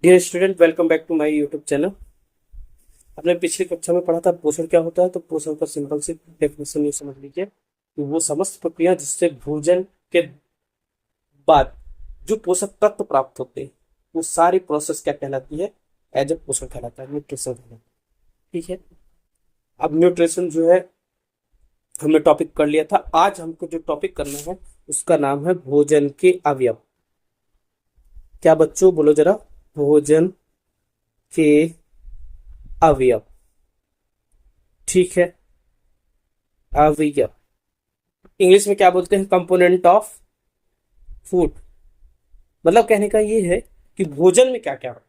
Dear student, welcome back to my YouTube channel. आपने पिछली कक्षा में पढ़ा था पोषण क्या होता है। तो पोषण का सिंपल सी डेफिनेशन ये समझ लीजिए कि वो समस्त प्रक्रिया जिससे भोजन के बाद जो पोषक तत्व प्राप्त होते हैं वो सारी प्रोसेस क्या कहलाती है? एज ए पोषण कहलाता है, न्यूट्रिशन कहलाता है। ठीक है, अब न्यूट्रिशन जो है हमने टॉपिक कर लिया था। आज हमको जो टॉपिक करना है उसका नाम है भोजन के अवयव। क्या बच्चों, बोलो जरा, भोजन के अवयव। ठीक है, अवयव इंग्लिश में क्या बोलते हैं? Component of food. मतलब कहने का ये है कि भोजन में क्या क्या होता है।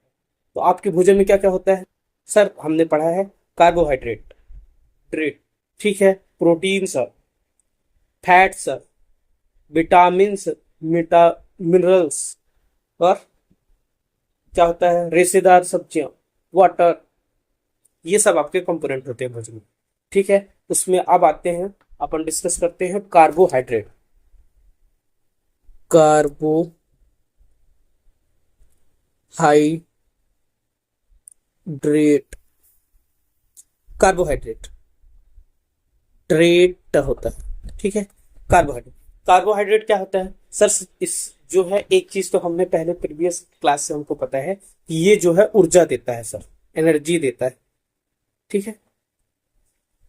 तो आपके भोजन में क्या क्या होता है? सर हमने पढ़ा है कार्बोहाइड्रेट, ड्रेट, ठीक है, protein sir, fat sir, vitamin, minerals, और क्या होता है? रेशेदार सब्जियां, वाटर। ये सब आपके कंपोनेंट होते हैं भोजन में। ठीक है, उसमें अब आते हैं, अपन डिस्कस करते हैं कार्बोहाइड्रेट। कार्बोहाइड्रेट, कार्बोहाइड्रेट ड्रेट होता है। ठीक है, कार्बोहाइड्रेट। कार्बोहाइड्रेट क्या होता है सर? इस जो है एक चीज तो हमने पहले प्रीवियस क्लास से हमको पता है कि ये जो है ऊर्जा देता है सर, एनर्जी देता है। ठीक है,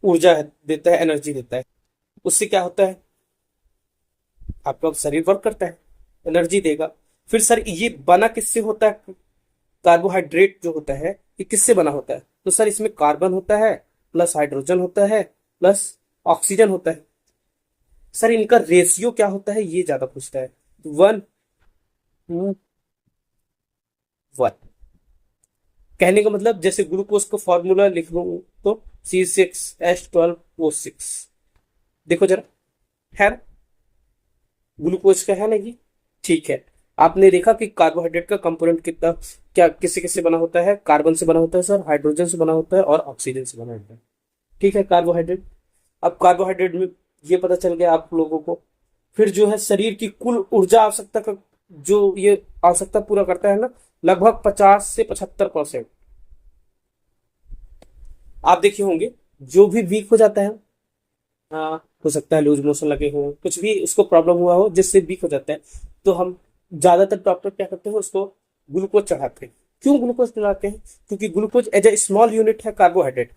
ऊर्जा देता है, एनर्जी देता है। उससे क्या होता है? आपका शरीर वर्क करता है, एनर्जी देगा। फिर सर ये बना किससे होता है? कार्बोहाइड्रेट जो होता है ये किससे बना होता है? तो सर इसमें कार्बन होता है, प्लस हाइड्रोजन होता है, प्लस ऑक्सीजन होता है। सर इनका रेशियो क्या होता है ये ज्यादा पूछता है। 1:1। कहने का मतलब जैसे ग्लूकोज का फॉर्मूला लिख लूं तो C6H12O6। देखो जरा, है ना? ग्लूकोज का है ना ये। ठीक है, आपने देखा कि कार्बोहाइड्रेट का कंपोनेंट कितना क्या किससे किससे बना होता है? कार्बन से बना होता है सर, हाइड्रोजन से बना होता है और ऑक्सीजन से बना होता है। ठीक है, कार्बोहाइड्रेट। अब कार्बोहाइड्रेट में ये पता चल गया आप लोगों को। फिर जो है शरीर की कुल ऊर्जा आवश्यकता का जो ये आवश्यकता पूरा करता है ना, लगभग 50 से 75%। आप देखे होंगे जो भी वीक हो जाता है, हो सकता है लूज मोशन लगे हो, कुछ भी उसको प्रॉब्लम हुआ हो जिससे वीक हो जाता है, तो हम ज्यादातर डॉक्टर क्या करते हैं? उसको ग्लूकोज चढ़ाते हैं। क्यों ग्लूकोज चढ़ाते हैं? क्योंकि glucose as a small unit है, कार्बोहाइड्रेट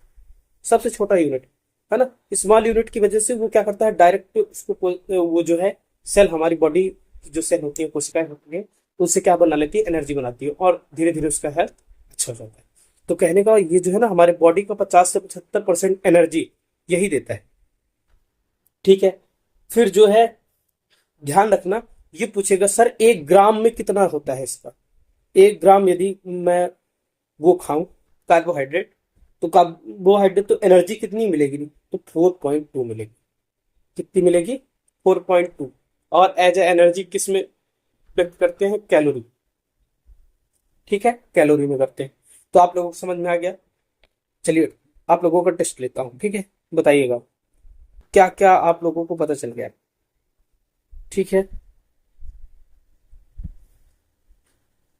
सबसे छोटा यूनिट है ना। स्मॉल यूनिट की वजह से वो क्या करता है? डायरेक्ट उसको वो जो है सेल, हमारी बॉडी की जो सेल होती है, कोशिकाएं होती है, उससे क्या बना लेती है? एनर्जी बनाती है और धीरे धीरे उसका हेल्थ अच्छा हो जाता है। तो कहने का ये जो है ना, हमारे बॉडी का 50 से 75% एनर्जी यही देता है। ठीक है, फिर जो है ध्यान रखना, ये पूछेगा सर 1 ग्राम में कितना होता है इसका? 1 ग्राम यदि मैं वो खाऊं कार्बोहाइड्रेट, तो कार्बोहाइड्रेट तो एनर्जी कितनी मिलेगी? नहीं तो 4.2 मिलेगी। कितनी मिलेगी? 4.2। और एज ए एनर्जी किस में व्यक्त करते हैं? कैलोरी। ठीक है, कैलोरी में करते हैं। तो आप लोगों को समझ में आ गया। चलिए आप लोगों का टेस्ट लेता हूं, ठीक है, बताइएगा क्या क्या आप लोगों को पता चल गया। ठीक है,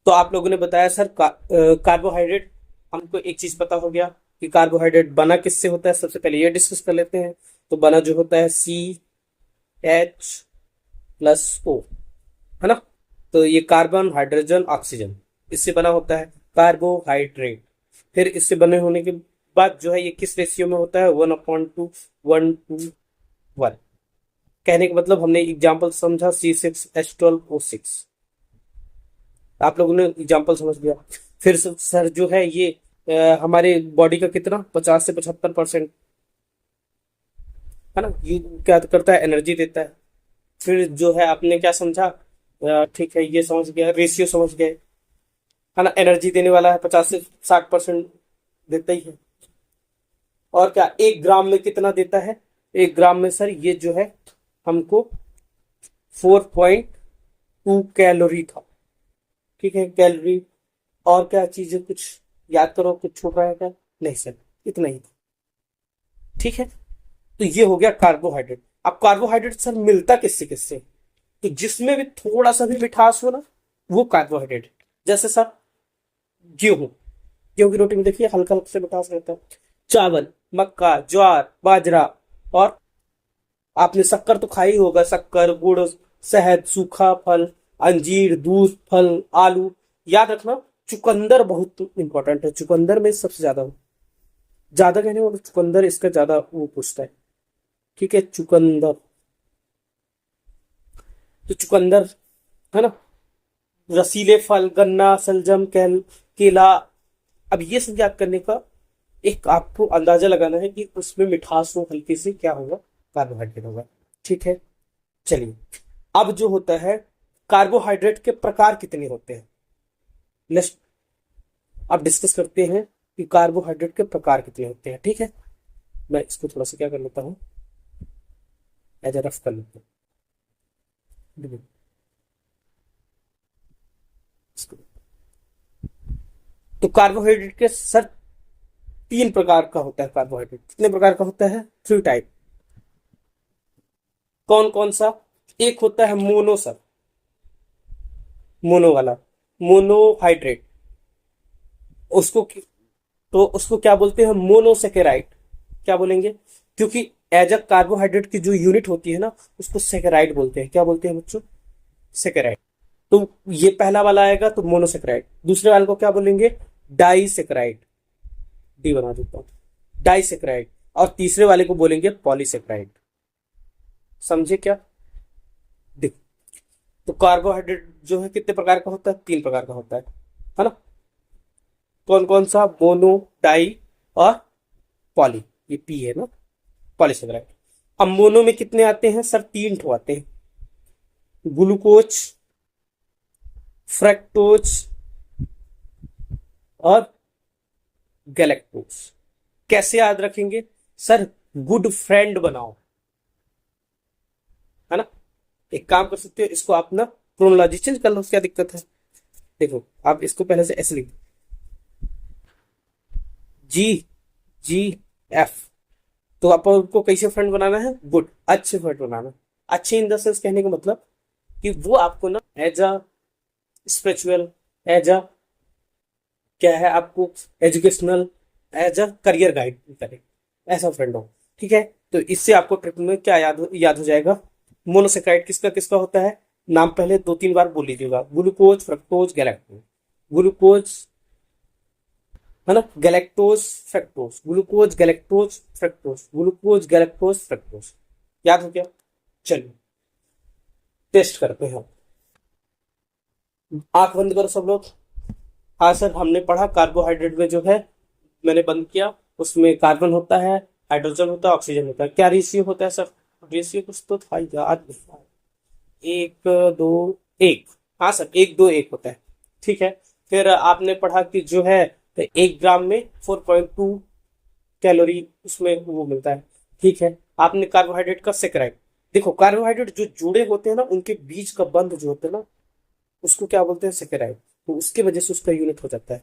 तो आप लोगों ने बताया सर कार्बोहाइड्रेट। हमको एक चीज पता हो गया कि कार्बोहाइड्रेट बना किससे होता है। सबसे पहले ये डिस्कस कर लेते हैं। तो बना जो होता है CH+O, है ना। तो ये कार्बन, हाइड्रोजन, ऑक्सीजन, इससे बना होता है कार्बोहाइड्रेट। फिर इससे बने होने के बाद जो है ये किस रेशियो में होता है? 1/2, 1:1। कहने का मतलब हमने एग्जाम्पल समझा C6H12O6। आप लोगों ने एग्जाम्पल समझ लिया। फिर सर जो है ये हमारे बॉडी का कितना? 50 से 75%, है ना। ये क्या करता है? एनर्जी देता है। फिर जो है आपने क्या समझा? ठीक है, ये समझ गया, रेशियो समझ गए, है ना। एनर्जी देने वाला है, 50 से 60% देता ही है। और क्या 1 ग्राम में कितना देता है? 1 ग्राम में सर ये जो है हमको 4.2 कैलोरी था। ठीक है, कैलोरी। और क्या चीज है? कुछ याद करो, कुछ छूट रहा है क्या? नहीं सर, इतना ही था। ठीक है, तो ये हो गया कार्बोहाइड्रेट। अब कार्बोहाइड्रेट सर मिलता किससे किससे? तो जिसमें भी थोड़ा सा भी मिठास हो ना, वो कार्बोहाइड्रेट। जैसे सर गेहूं, गेहूं की रोटी में देखिए हल्का हल्का से मिठास रहता है। चावल, मक्का, ज्वार, बाजरा, और आपने शक्कर तो खाई होगा, शक्कर, गुड़, शहद, सूखा फल, अंजीर, दूध, फल, आलू। याद रखना, चुकंदर बहुत इंपॉर्टेंट है, चुकंदर में सबसे ज्यादा कहने वाला चुकंदर, इसका ज्यादा वो पूछता है। ठीक है, चुकंदर, तो चुकंदर है ना। रसीले फल, गन्ना, सलजम, केला। अब ये सब याद करने का एक आपको अंदाजा लगाना है कि उसमें मिठास हो हल्की सी, क्या होगा, कार्बोहाइड्रेट होगा। ठीक है, चलिए अब जो होता है, कार्बोहाइड्रेट के प्रकार कितने होते हैं, नेक्स्ट अब डिस्कस करते हैं कि कार्बोहाइड्रेट के प्रकार कितने होते हैं। ठीक है, मैं इसको थोड़ा सा क्या कर लेता हूँ, एज ए रफ कर लेता हूँ इसको। तो कार्बोहाइड्रेट के सर 3 प्रकार का होता है। कार्बोहाइड्रेट कितने प्रकार का होता है, 3 टाइप। कौन कौन सा, एक होता है मोनो सर, मोनो वाला, मोनोहाइड्रेट, उसको तो उसको क्या बोलते हैं, मोनोसेकेराइड। क्या बोलेंगे, क्योंकि एज अ कार्बोहाइड्रेट की जो यूनिट होती है ना, उसको सेकेराइड बोलते हैं। क्या बोलते हैं बच्चों, सेकेराइड। तो ये पहला वाला आएगा तो मोनोसेकेराइड। दूसरे वाले को क्या बोलेंगे, डाइसेकेराइड, डी बना देता हूं, डाइसेकेराइड। और तीसरे वाले को बोलेंगे पॉलीसेकेराइड। समझे क्या, देख, तो कार्बोहाइड्रेट जो है कितने प्रकार का होता है, 3 प्रकार का होता है ना। कौन कौन सा, मोनो, डाई और पॉली, ये पी है ना, पॉलीसेकेराइड। अब मोनो में कितने आते हैं सर, 3 ठो आते हैं, ग्लूकोज, फ्रक्टोज और गैलेक्टोज। कैसे याद रखेंगे सर, गुड फ्रेंड बनाओ, है ना। एक काम कर सकते हो, इसको आप ना क्रोनोलॉजी चेंज कर लो, क्या दिक्कत है। देखो आप इसको पहले से ऐसे लिख, जी, जी, एफ। तो आपको कैसे फ्रेंड बनाना है, गुड, अच्छे फ्रेंड बनाना है। अच्छे इन द सेंस कहने का मतलब कि वो आपको ना as a spiritual, as a क्या है, आपको educational, as a career guide करे, ऐसा फ्रेंड हो। ठीक है, तो इससे आपको ट्रिप में क्या याद हो जाएगा, मोनोसेक्राइड किसका किसका होता है, नाम पहले 2-3 बार बोल लीजिएगा, ग्लूकोज, फ्रक्टोज, गैलेक्टोज। ग्लूकोज है ना, galactose, fructose, glucose, galactose, fructose, glucose, galactose, fructose. याद हो गया, चलिए टेस्ट करते हैं। आंख बंद करो सब लोग। हाँ सर, हमने पढ़ा कार्बोहाइड्रेट में जो है, मैंने बंद किया, उसमें कार्बन होता है, हाइड्रोजन होता है, ऑक्सीजन होता है। क्या रेशियो होता है सर, रेशियो कुछ तो था याद नहीं, 1-2-1। हाँ सर, 1-2-1 होता है। ठीक है, फिर आपने पढ़ा कि जो है, तो 1 ग्राम में 4.2 कैलोरी उसमें वो मिलता है। ठीक है, आपने कार्बोहाइड्रेट का सेक्राइड, देखो कार्बोहाइड्रेट जो जुड़े होते हैं ना, उनके बीच का बंध जो होता है ना, उसको क्या बोलते हैं, सेकेराइड। तो उसके वजह से उसका यूनिट हो जाता है।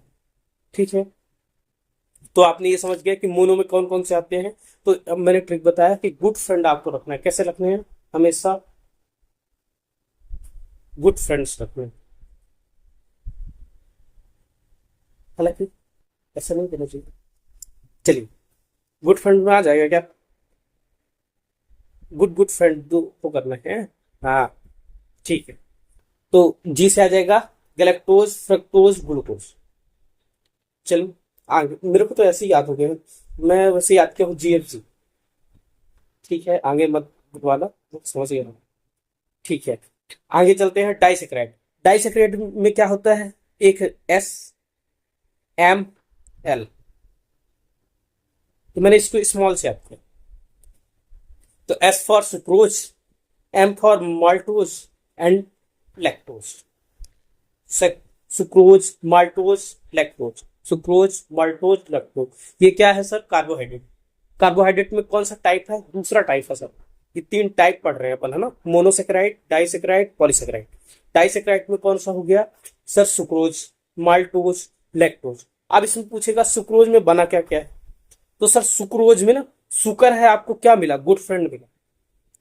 ठीक है, तो आपने ये समझ गया कि मोनो में कौन कौन से आते हैं। तो अब मैंने ट्रिक बताया कि गुड फ्रेंड आपको रखना है, कैसे रखने हैं, हमेशा गुड फ्रेंड्स रखने हैं। हालांकि ऐसा नहीं देना चाहिए, चलिए गुड फ्रेंड में आ जाएगा क्या, गुड गुड फ्रेंड दो को करना है। हाँ ठीक है, तो जी से आ जाएगा गैलेक्टोज, फ्रक्टोज, ग्लूकोज। चलो आगे, मेरे को तो ऐसे ही याद हो गया, मैं वैसे याद किया हूँ GFG। ठीक है, आगे मत वाला, समझ गया। ठीक है, आगे चलते हैं, डाइसेक्राइड। डाइसेक्राइड में क्या होता है, एक SML, तो मैंने इसको स्मॉल से याद किया। तो S for sucrose, M for maltose and lactose. Sucrose, maltose, lactose, sucrose, maltose, lactose. ये क्या है सर, कार्बोहाइड्रेट। कार्बोहाइड्रेट में कौन सा टाइप है, दूसरा टाइप है सर। ये 3 टाइप पढ़ रहे हैं अपन, है ना, मोनोसेक्राइड, डाइसेक्राइड, पॉलीसेक्राइड। डाइसेक्राइड में कौन सा हो गया सर, सुक्रोज, माल्टोज, लैक्टोज। अब इसमें पूछेगा सुक्रोज में बना क्या क्या है, तो सर सुक्रोज में ना सुकर है, आपको क्या मिला, गुड फ्रेंड मिला।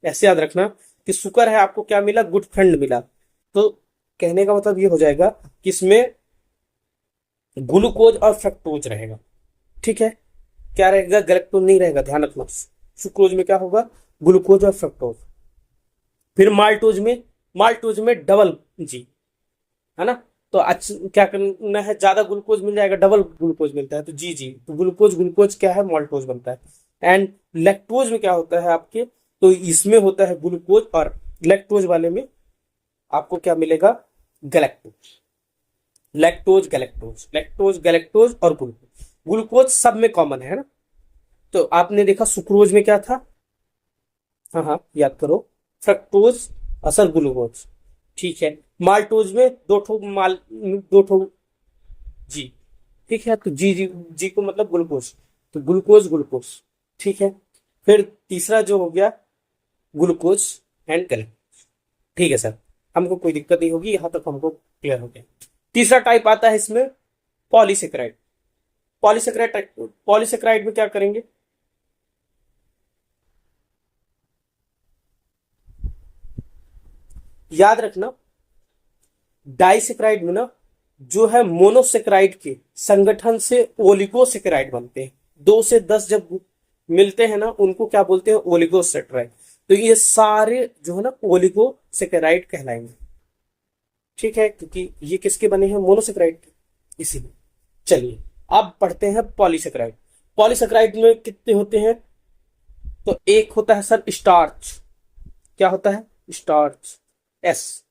ऐसे याद रखना कि सुकर है, आपको क्या मिला, गुड फ्रेंड मिला। तो कहने का मतलब ये हो जाएगा कि इसमें ग्लूकोज और फ्रक्टोज रहेगा। ठीक है, क्या रहेगा, गैलेक्टोज नहीं रहेगा, ध्यान रखना। सुक्रोज में क्या होगा, ग्लूकोज और फ्रक्टोज। फिर माल्टोज में डबल जी, है ना। तो क्या करना है, ज्यादा ग्लूकोज मिल जाएगा, डबल ग्लूकोज मिलता है तो जी, तो ग्लूकोज क्या है, माल्टोज बनता है। एंड लैक्टोज में क्या होता है आपके, तो इसमें होता है ग्लूकोज, और लैक्टोज वाले में आपको क्या मिलेगा, गैलेक्टोज। लैक्टोज और ग्लूकोज। ग्लूकोज सब में कॉमन है ना। तो आपने देखा सुक्रोज में क्या था, हाँ हाँ याद करो, फ्रक्टोज असल ग्लूकोज। ठीक है, माल्टोज में दो ठो जी। ठीक है, तो जी को मतलब ग्लूकोज, तो ग्लूकोज। ठीक है, फिर तीसरा जो हो गया ग्लूकोज एंड गैलेक्टोज। ठीक है सर, हमको कोई दिक्कत नहीं होगी, यहां तक हमको क्लियर हो गया। तीसरा टाइप आता है इसमें पॉलीसेक्राइड। पॉलीसेक्राइड में क्या करेंगे, याद रखना, डाइसेक्राइड में ना जो है मोनोसेक्राइड के संगठन से ओलिगोसेक्राइड बनते हैं। 2 से 10 जब मिलते हैं ना, उनको क्या बोलते हैं, ओलिगोसेक्राइड। तो ये सारे जो है ना ओलिगोसेक्राइड कहलाएंगे। ठीक है, क्योंकि ये किसके बने हैं, मोनोसेक्राइड के, इसीलिए। चलिए अब पढ़ते हैं पॉलीसेक्राइड। पॉलीसेक्राइड में कितने होते हैं, तो एक होता है सर स्टार्च। क्या होता है, स्टार्च, एस।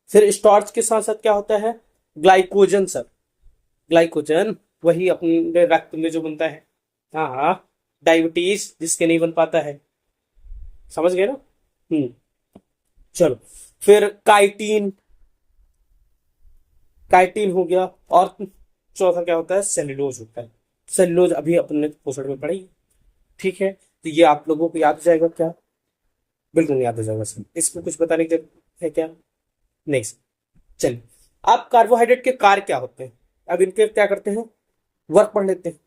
फिर स्टार्च के साथ साथ क्या होता है, ग्लाइकोजन सर। ग्लाइकोजन वही अपने रक्त में जो बनता है, हाँ हाँ, डायबिटीज जिसके नहीं बन पाता है, समझ गए ना। चलो, फिर काइटिन, काइटिन हो गया, और चौथा क्या होता है, सेल्यूलोज होता है। सेल्यूलोज अभी अपने पोषण में पढ़ी। ठीक है, तो ये आप लोगों को याद हो जाएगा क्या, बिल्कुल याद हो जाएगा सर, इसमें कुछ बताने की जरूरत है क्या, नहीं सर। चलिए, अब कार्बोहाइड्रेट के कार्य क्या होते हैं, अब इनके क्या करते हैं, वर्क पढ़ लेते हैं,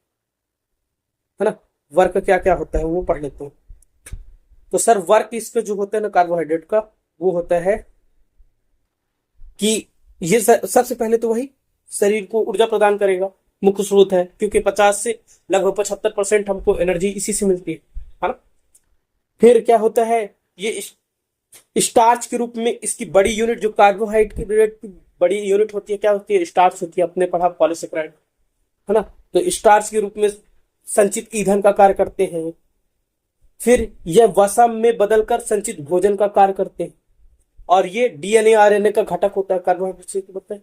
है ना। वर्क क्या क्या होता है वो पढ़ लेते हैं। तो सर वर्क इसके जो होता है ना कार्बोहाइड्रेट का, वो होता है कि ये सबसे पहले तो वही शरीर को ऊर्जा प्रदान करेगा, मुख्य स्रोत है, क्योंकि 50 से लगभग 75% हमको एनर्जी इसी से मिलती है ना। फिर क्या होता है, ये स्टार्च के रूप में इसकी बड़ी यूनिट, जो कार्बोहाइड्रेट की बड़ी यूनिट होती है, क्या होती है, स्टार्च होती है, अपने पढ़ा पॉलीसेक्राइड, है ना। तो स्टार्च के रूप में संचित ईंधन का कार्य करते हैं। फिर यह वसा में बदलकर संचित भोजन का कार्य करते हैं, और ये डीएनए आरएनए का घटक होता है, कार्बोहाइड्रेट से बनता है।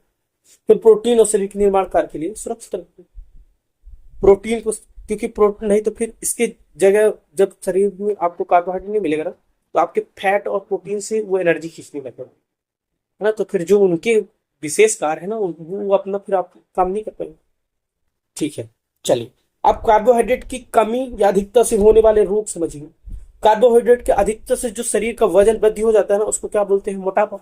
फिर प्रोटीन और शरीर के निर्माण कार्य के लिए सुरक्षित रखते हैं प्रोटीन को, क्योंकि प्रोटीन नहीं तो फिर इसके जगह जब शरीर में आपको कार्बोहाइड्रेट नहीं मिलेगा ना, तो आपके फैट और प्रोटीन से वो एनर्जी खींचने लगेगा, है ना। तो फिर जो उनके विशेष कार्य है ना, वो अपना फिर आप काम नहीं कर पाएंगे। ठीक है, चलिए अब कार्बोहाइड्रेट की कमी या अधिकता से होने वाले रोग समझिए। कार्बोहाइड्रेट के अधिकता से जो शरीर का वजन वृद्धि हो जाता है ना, उसको क्या बोलते हैं, मोटापा।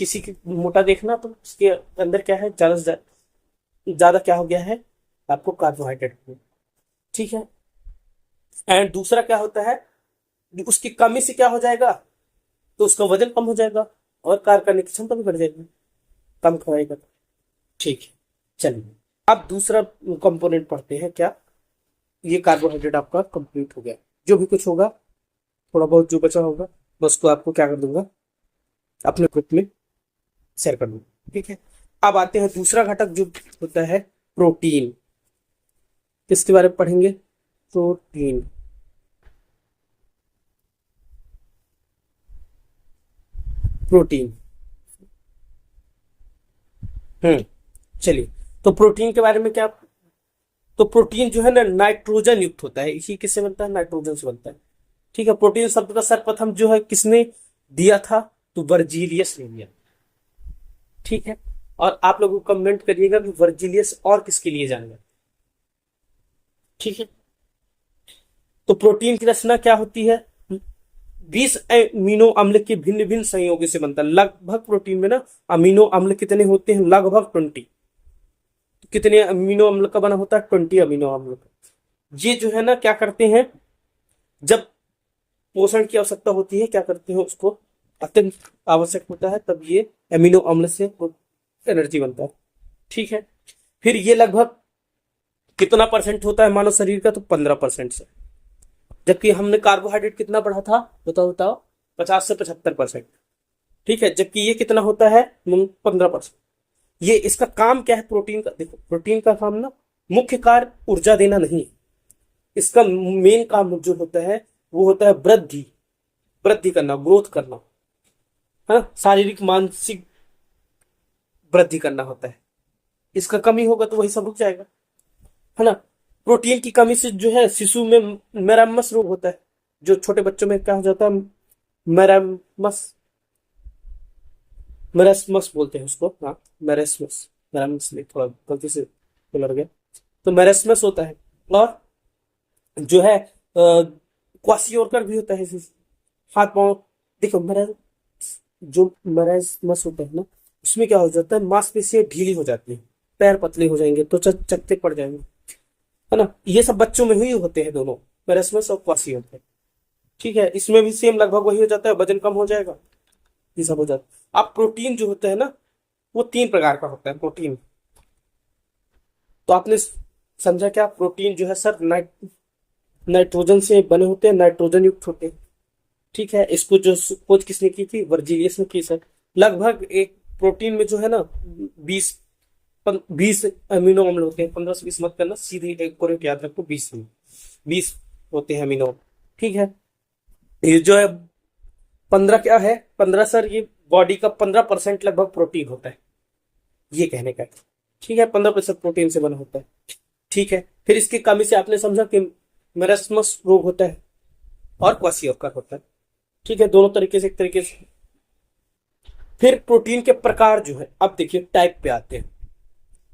किसी की मोटा देखना तो उसके अंदर क्या है, ज्यादा से ज्यादा क्या हो गया है, आपको कार्बोहाइड्रेट। ठीक है, एंड दूसरा क्या होता है, उसकी कमी से क्या हो जाएगा, तो उसका वजन कम हो जाएगा, और कार्य करने की क्षमता भी बढ़ जाएगी, कम खाएगा। ठीक है, चलिए अब दूसरा कंपोनेंट पढ़ते हैं, क्या, ये कार्बोहाइड्रेट आपका कंप्लीट हो गया। जो भी कुछ होगा, थोड़ा बहुत जो बचा होगा, मैं उसको आपको क्या कर दूंगा, अपने ग्रुप में शेयर कर दूंगा। ठीक है, अब आते हैं दूसरा घटक जो होता है प्रोटीन। किसके बारे में पढ़ेंगे, प्रोटीन। प्रोटीन, चलिए, तो प्रोटीन के बारे में क्या, तो प्रोटीन जो है ना नाइट्रोजन युक्त होता है, इसी किससे बनता है, नाइट्रोजन से बनता है। ठीक है, प्रोटीन शब्द का सर्वप्रथम जो है किसने दिया था, तो वर्जीलियस ने दिया। ठीक है, और आप लोग कमेंट करिएगा कि वर्जीलियस और किसके लिए जाना। ठीक है, तो प्रोटीन की रचना क्या होती है, 20 अमीनो अम्ल के भिन्न भिन्न संयोगों से बनता है। लगभग प्रोटीन में ना अमीनो अम्ल कितने होते हैं, लगभग 20। तो कितने अमीनो अम्ल का बना होता है, 20 अमीनो अम्ल का। ये जो है ना क्या करते हैं, जब पोषण की आवश्यकता होती है, क्या करते हैं, उसको अत्यंत आवश्यक होता है, तब ये अमीनो अम्ल से एनर्जी बनता है। ठीक है, फिर ये लगभग कितना परसेंट होता है मानव शरीर का, तो 15% से। जबकि हमने कार्बोहाइड्रेट कितना पढ़ा था, बताओ बताओ, 50 से 75%। ठीक है, जबकि ये कितना होता है, 15%। ये इसका काम क्या है प्रोटीन का, देखो प्रोटीन का काम ना मुख्य कार्य ऊर्जा देना नहीं है। इसका मेन काम जो होता है वो होता है वृद्धि, वृद्धि करना, ग्रोथ करना, है ना, शारीरिक मानसिक वृद्धि करना होता है। इसका कमी होगा तो वही सब रुक जाएगा, है ना। प्रोटीन की कमी से जो है शिशु में मैरामस रोग होता है। जो छोटे बच्चों में क्या हो जाता है, मैरामस, मैरास्मस बोलते हैं उसको, हाँ मैरास्मस, मैरामस नहीं, थोड़ा गलती से लड़ गया, तो मैरास्मस होता है। और जो है क्वासियोरकर भी होता है, हाथ पांव, देखो मेरा जो मैरास्मस होता है ना, उसमें क्या हो जाता है, मांसपेशियां ढीली हो जाती है, पैर पतले हो जाएंगे, तो चकते पड़ जाएंगे, है ना। ये सब बच्चों में ही होते हैं दोनों, मैरास्मस और क्वासियोरकर। ठीक है, इसमें भी सेम लगभग वही हो जाता है, वजन कम हो जाएगा, ये सब हो जाता है। अब प्रोटीन जो होता है ना, वो 3 प्रकार का होता है प्रोटीन। तो आपने समझा क्या, प्रोटीन जो है सर नाइट्रोजन से बने होते हैं, नाइट्रोजन युक्त होते हैं। ठीक है, इसको जो खोज किसने की थी, वर्जीलियस ने की सर। लगभग एक प्रोटीन में जो है ना 20 अमीनो अम्ल होते हैं, 15 से 20 मत करना, सीधे एक्यूरेट याद रखो, 20 होते हैं अमीनो। ठीक है, ये जो है 15 क्या है, 15 सर ये बॉडी का 15% लगभग प्रोटीन होता है, ये कहने का है। ठीक है, 15% प्रोटीन से बना होता है। ठीक है, फिर इसकी कमी से आपने समझा कि मेरास्मस रोग होता है और क्वासियोकर होता है। ठीक है, दोनों तरीके से, एक तरीके से। फिर प्रोटीन के प्रकार जो है, अब देखिए टाइप पे आते हैं।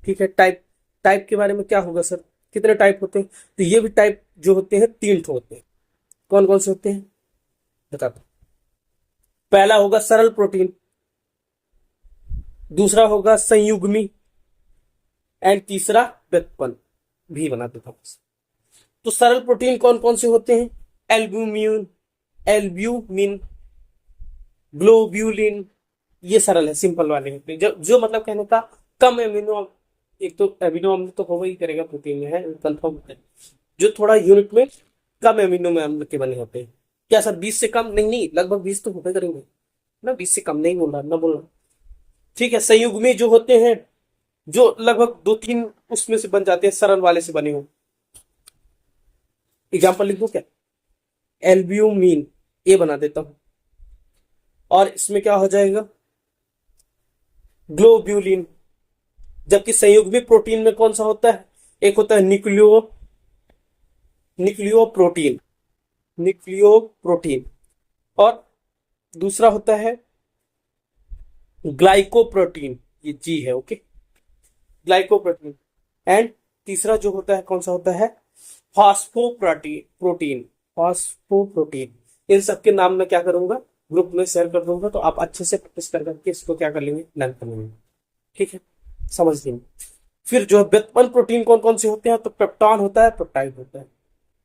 ठीक है, टाइप, टाइप के बारे में क्या होगा सर, कितने टाइप होते हैं, तो ये भी टाइप जो होते हैं 3 होते हैं। कौन कौन से होते हैं बता दो। पहला होगा सरल प्रोटीन, दूसरा होगा संयुग्मी, एंड तीसरा व्युत्पन्न, भी बना देता हूं। तो सरल प्रोटीन कौन कौन से होते हैं, एल्ब्यूमिन, एल्ब्यूमिन, ग्लोब्यूलिन, ये सरल है, सिंपल वाले होते हैं। जो मतलब कहने का कम एमिनो, एक तो एमिनो अम्ल तो होगा ही करेगा प्रोटीन में, है कंफर्म होता है। जो थोड़ा यूनिट में कम एमिनो में अम्ल के बने होते हैं। क्या सर 20 से कम, नहीं नहीं, लगभग 20 तो होते करेंगे ना, 20 से कम नहीं बोल रहा, ना बोल रहा। ठीक है, संयुग्मी जो होते हैं, जो लगभग 2-3 उसमें से बन जाते हैं, सरल वाले से बने हो। एग्जाम्पल लिख दो क्या, एल्ब्यूमिन, ये बना देता हूं, और इसमें क्या हो जाएगा, ग्लोब्यूलिन। जबकि संयुग्मी प्रोटीन में कौन सा होता है, एक होता है न्यूक्लियोप्रोटीन, न्यूक्लियोप्रोटीन, और दूसरा होता है ग्लाइकोप्रोटीन, ये जी है, ओके, ग्लाइकोप्रोटीन। एंड तीसरा जो होता है कौन सा होता है, फास्फोप्रोटीन, फास्फोप्रोटीन। इन सबके नाम मैं क्या करूंगा, ग्रुप में शेयर कर दूंगा, तो आप अच्छे से प्रैक्टिस कर करके इसको क्या कर लेंगे, लर्न कर लेंगे। ठीक है, समझ लेंगे। फिर जो है व्युत्पन्न प्रोटीन कौन कौन से होते हैं, तो पेप्टॉन होता है, पेप्टाइड होता है,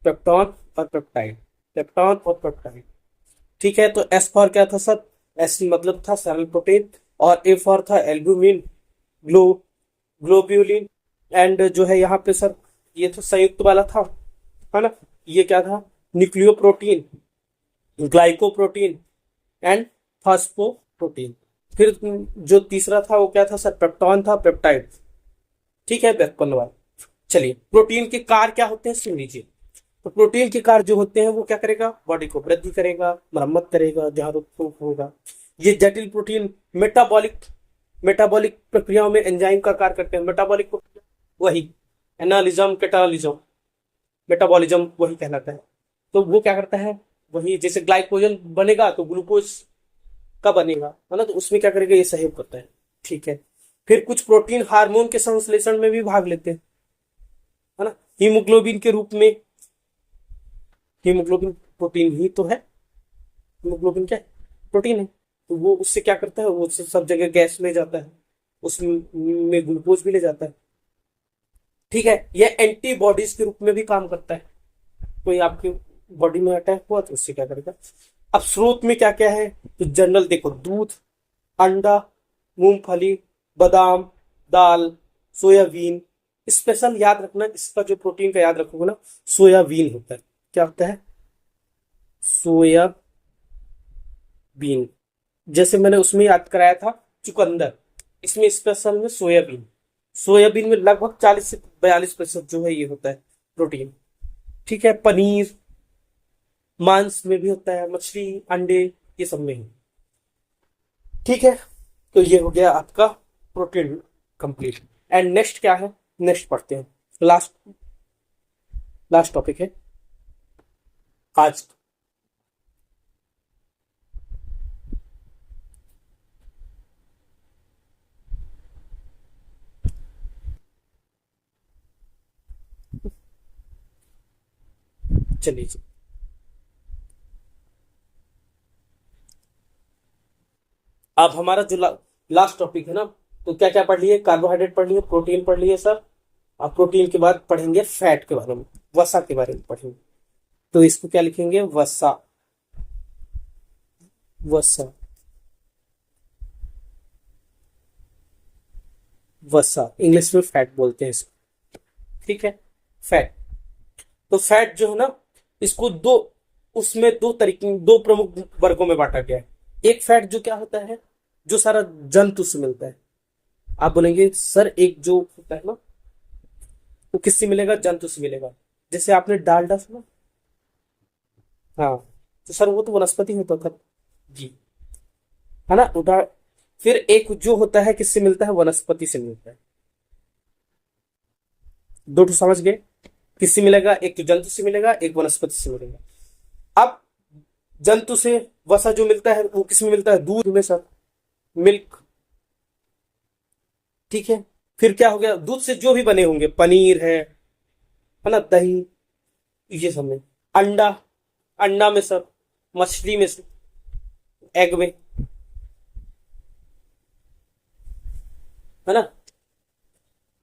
पेप्टॉन और पेप्टाइड, पेप्टॉन और पेप्टाइड। ठीक है, तो एस फॉर क्या था सर, एस मतलब था सरल प्रोटीन, और ए फॉर था एल्ब्यूमिन, ग्लोब्यूलिन, एंड जो है यहाँ पे सर ये तो संयुक्त वाला था, है ना, ये क्या था, न्यूक्लियोप्रोटीन, ग्लाइकोप्रोटीन एंड फास्फोप्रोटीन। फिर जो तीसरा था वो क्या था सर, पेप्टॉन था, पेप्टाइड। ठीक है, व्युत्पन्न वाला। चलिए, प्रोटीन के कार्य क्या होते हैं सुन लीजिए। तो प्रोटीन के कार्य जो होते हैं वो क्या करेगा, बॉडी को वृद्धि करेगा, मरम्मत करेगा जहां रोग होगा। ये जटिल प्रोटीन मेटाबॉलिक प्रक्रियाओं में एंजाइम का कार्य करते हैं। मेटाबॉलिक वही एनालिज्म, कैटालिज्म, मेटाबॉलिज्म वही कहलाता है। तो वो क्या करता है, वही जैसे ग्लाइकोजन बनेगा तो ग्लूकोज का बनेगा, है ना, तो उसमें क्या करेगा, ये सहयोग करता है। ठीक है, फिर कुछ प्रोटीन हार्मोन के संश्लेषण में भी भाग लेते हैं, है ना, हीमोग्लोबिन के रूप में। हीमोग्लोबिन प्रोटीन ही तो है, हीमोग्लोबिन क्या है, प्रोटीन है। तो वो उससे क्या करता है, वो सब जगह गैस ले जाता है, उसमें ग्लूकोज भी ले जाता है। ठीक है, यह एंटीबॉडीज के रूप में भी काम करता है। कोई आपकी बॉडी में अटैक हुआ तो उससे क्या करेगा। अब स्रोत में क्या क्या है, तो जनरल देखो, दूध, अंडा, मूंगफली, बादाम, दाल, सोयाबीन, स्पेशल याद रखना, इसका जो प्रोटीन का याद रखोगे ना, सोयाबीन होता है। क्या होता है? सोयाबीन। जैसे मैंने उसमें याद कराया था चुकंदर, इसमें स्पेशल में सोयाबीन। सोयाबीन में लगभग 40 से 42% जो है ये होता है प्रोटीन। ठीक है, पनीर, मांस में भी होता है, मछली, अंडे, ये सब में ही। ठीक है, तो ये हो गया आपका प्रोटीन कंप्लीट। एंड नेक्स्ट क्या है, नेक्स्ट पढ़ते हैं। लास्ट लास्ट टॉपिक है आज। चलिए जी, अब हमारा जो लास्ट टॉपिक है ना, तो क्या क्या पढ़ लिए? कार्बोहाइड्रेट पढ़ लिए, प्रोटीन पढ़ लिए सर। अब प्रोटीन के बाद पढ़ेंगे फैट के बारे में, वसा के बारे में पढ़ेंगे। तो इसको क्या लिखेंगे? वसा। वसा। वसा इंग्लिश में फैट बोलते हैं इसको। ठीक है, फैट। तो फैट जो है ना, इसको दो, उसमें दो तरीके, दो प्रमुख वर्गों में बांटा गया है। एक फैट जो क्या होता है, जो सारा जंतु से मिलता है। आप बोलेंगे सर एक जो होता है ना, वो किससे मिलेगा? जंतु से मिलेगा। जैसे आपने डालडा सुना? हाँ, तो सर वो तो वनस्पति होता था जी, है ना, फिर एक जो होता है किससे मिलता है? वनस्पति से मिलता है। दो तो समझ गए, किससे मिलेगा? एक तो जंतु से मिलेगा, एक वनस्पति से मिलेगा। अब जंतु से वसा जो मिलता है वो किसमें मिलता है? दूध में सर, मिल्क। ठीक है, फिर क्या हो गया? दूध से जो भी बने होंगे, पनीर है ना, दही, ये सब में। अंडा, अंडा में सर, मछली में से, एग में, है ना,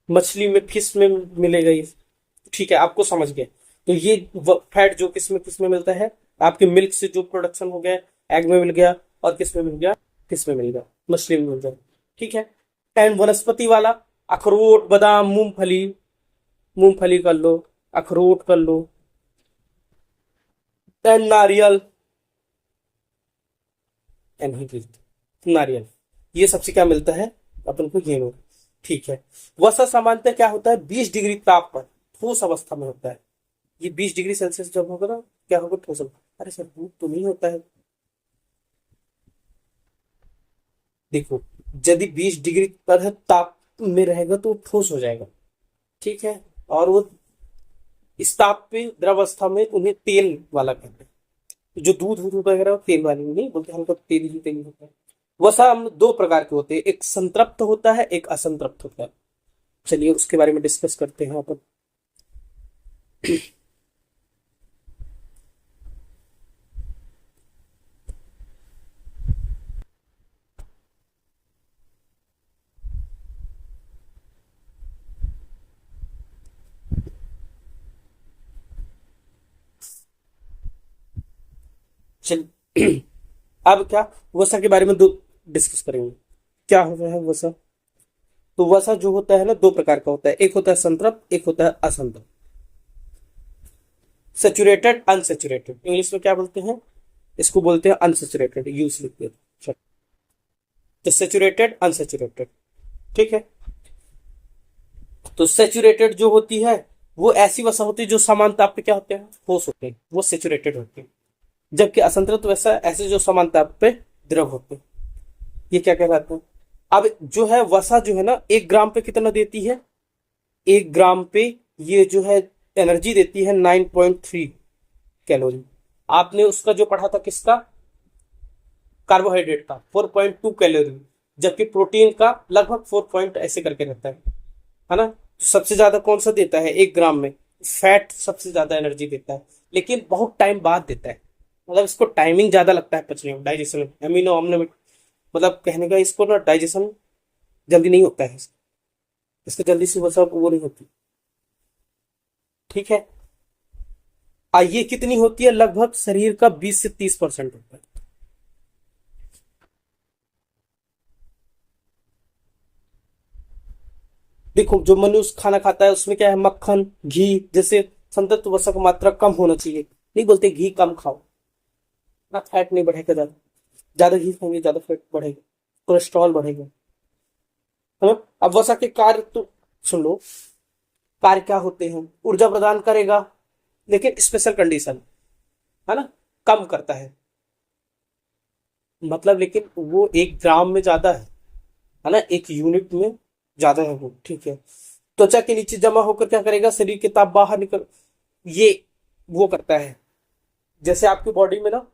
मछली में, फिश में मिलेगा ये। ठीक है, आपको समझ गए। तो ये फैट जो किसमें किसमें मिलता है? आपके मिल्क से जो प्रोडक्शन हो गया, एग में मिल गया, और किस में मिल गया? किस में मिल गया? मछली में मिल गया। ठीक है, एंड वनस्पति वाला, अखरोट, बादाम, मूंगफली, मूंगफली कर लो, अखरोट कर लो, एंड नारियल, एंड नारियल, ये सबसे क्या मिलता है अपन को? ये मिलता है। ठीक है, वसा सामान्यतः क्या होता है? 20 डिग्री ताप पर ठोस अवस्था में होता है। ये 20 डिग्री सेल्सियस जब होगा ना, क्या होगा? ठोस अवस्था। अरे सर दूध तो नहीं होता है। देखो, यदि 20 डिग्री पर है ताप में रहेगा तो वो ठोस हो जाएगा। ठीक है, और वो इस ताप पे द्रवावस्था में उन्हें तेल वाला कहते हैं। जो दूध दूध वगैरह वो तेल वाली नहीं बोलते, हल्का तेल ही तेल होता है। वसा हम दो प्रकार के होते हैं, एक संतृप्त होता है, एक असंतृप्त होता है। चलिए उसके बारे में डिस्कस करते हैं अपन। चल अब क्या, वसा के बारे में दो डिस्कस करेंगे। क्या होता है वसा? तो वसा जो होता है ना, दो प्रकार का होता है, एक होता है संतृप्त, एक होता है असंतृप्त। सेचुरेटेड, अनसेचुरेटेड, इंग्लिश में क्या बोलते हैं? इसको बोलते हैं अनसेचुरेटेड, यूज लिखते हैं। तो सेचुरेटेड, अनसेचुरेटेड। ठीक है, तो सेचुरेटेड जो होती है वो ऐसी वसा होती है जो समान ताप पे क्या होते हैं? ठोस होते हैं, वो सेचुरेटेड होते हैं। जबकि असंतृप्त वसा ऐसे जो समान ताप पे द्रव होते हैं, ये क्या कहलाते हैं? अब जो है वसा जो है ना, 1 ग्राम पे कितना देती है? 1 ग्राम पे ये जो है एनर्जी देती है 9.3 कैलोरी। आपने उसका जो पढ़ा था किसका? कार्बोहाइड्रेट का 4.2 कैलोरी, जबकि प्रोटीन का लगभग 4 पॉइंट ऐसे करके रहता है ना। तो सबसे ज्यादा कौन सा देता है 1 ग्राम में? फैट सबसे ज्यादा एनर्जी देता है, लेकिन बहुत टाइम बाद देता है। मतलब इसको टाइमिंग ज्यादा लगता है पचने में, डाइजेशन में, एमिनो अम्ल में। मतलब कहने का इसको ना, डाइजेशन जल्दी नहीं होता है इसका जल्दी से वो सब वो नहीं होती। ठीक है, ये कितनी होती है? लगभग शरीर का 20 से 30% होता है। देखो जो मनुष्य खाना खाता है उसमें क्या है, मक्खन घी जैसे संतृप्त वसा की मात्रा कम होना चाहिए। नहीं बोलते घी कम खाओ ना, फैट नहीं बढ़ेगा, ज्यादा ज्यादा घी खाएंगे ज्यादा फैट बढ़ेगा, कोलेस्ट्रॉल बढ़ेगा, है ना। अब वसा के कार्य तो सुन लो, कार्य क्या होते हैं, ऊर्जा प्रदान करेगा लेकिन स्पेशल कंडीशन, है ना, कम करता है मतलब, लेकिन वो 1 ग्राम में ज्यादा है ना, 1 यूनिट में ज्यादा है वो, ठीक है। त्वचा के नीचे जमा होकर क्या करेगा, शरीर के ताप बाहर निकल, ये वो करता है, जैसे आपकी बॉडी में ना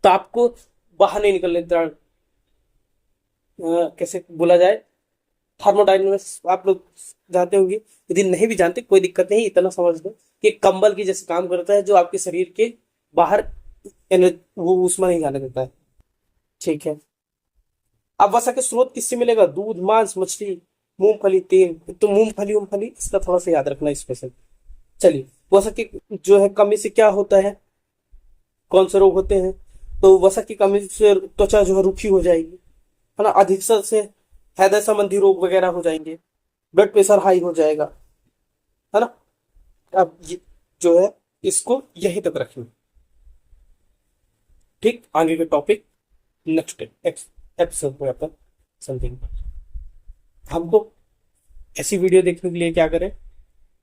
ताप को बाहर नहीं निकलने देता, कैसे बोला जाए, थर्मोडाइनमिक्स आप लोग जानते होंगे, यदि नहीं भी जानते कोई दिक्कत नहीं, इतना समझ लो कि कंबल की जैसे काम करता है, जो आपके शरीर के बाहर वो ऊष्मा नहीं जाने देता है, ठीक है। अब वसा के स्रोत किससे मिलेगा, दूध मांस मछली मूंगफली तेल, तो मूंगफली मूंगफली इसका थोड़ा सा याद रखना स्पेशल। चलिए, वसा की जो है कमी से क्या होता है, कौन से रोग होते हैं, तो वसा की कमी से त्वचा जो है रूखी हो जाएगी, है ना, अधिकतर से हृदय संबंधी रोग वगैरह हो जाएंगे, ब्लड प्रेशर हाई हो जाएगा, है ना। अब ये जो है इसको यहीं तक रखें, ठीक। आगे के टॉपिक नेक्स्ट एपिसोड में अपन समझेंगे। हमको ऐसी वीडियो देखने के लिए क्या करें,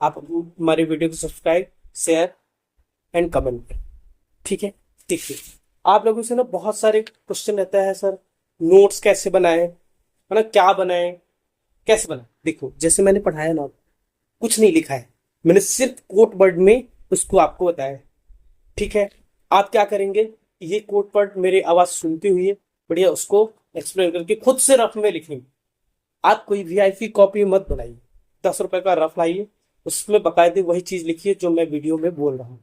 आप हमारी वीडियो को सब्सक्राइब शेयर एंड कमेंट करें, ठीक है। ठीक है, आप लोगों से ना बहुत सारे क्वेश्चन रहता है, सर नोट्स कैसे बनाए, है ना, क्या बनाए, कैसे बनाए। देखो जैसे मैंने पढ़ाया ना, कुछ नहीं लिखा है, मैंने सिर्फ कोट वर्ड में उसको आपको बताया है, ठीक है। आप क्या करेंगे, ये कोट वर्ड मेरी आवाज सुनते हुए बढ़िया उसको एक्सप्लेन करके खुद से रफ में लिखेंगे। आप कोई वीआईपी कॉपी मत बनाइए, 10 रुपए का रफ लाइए, उसमें बकायदे वही चीज लिखिए जो मैं वीडियो में बोल रहा हूँ,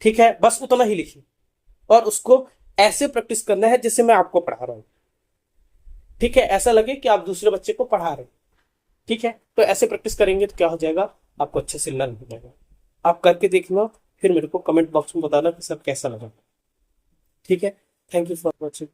ठीक है, बस उतना ही लिखिए, और उसको ऐसे प्रैक्टिस करना है जैसे मैं आपको पढ़ा रहा हूँ, ठीक है, ऐसा लगे कि आप दूसरे बच्चे को पढ़ा रहे हैं, ठीक है। तो ऐसे प्रैक्टिस करेंगे तो क्या हो जाएगा, आपको अच्छे से लर्न हो जाएगा। आप करके देखना, फिर मेरे को कमेंट बॉक्स में बताना कि सब कैसा लगा, ठीक है। Thank you for watching.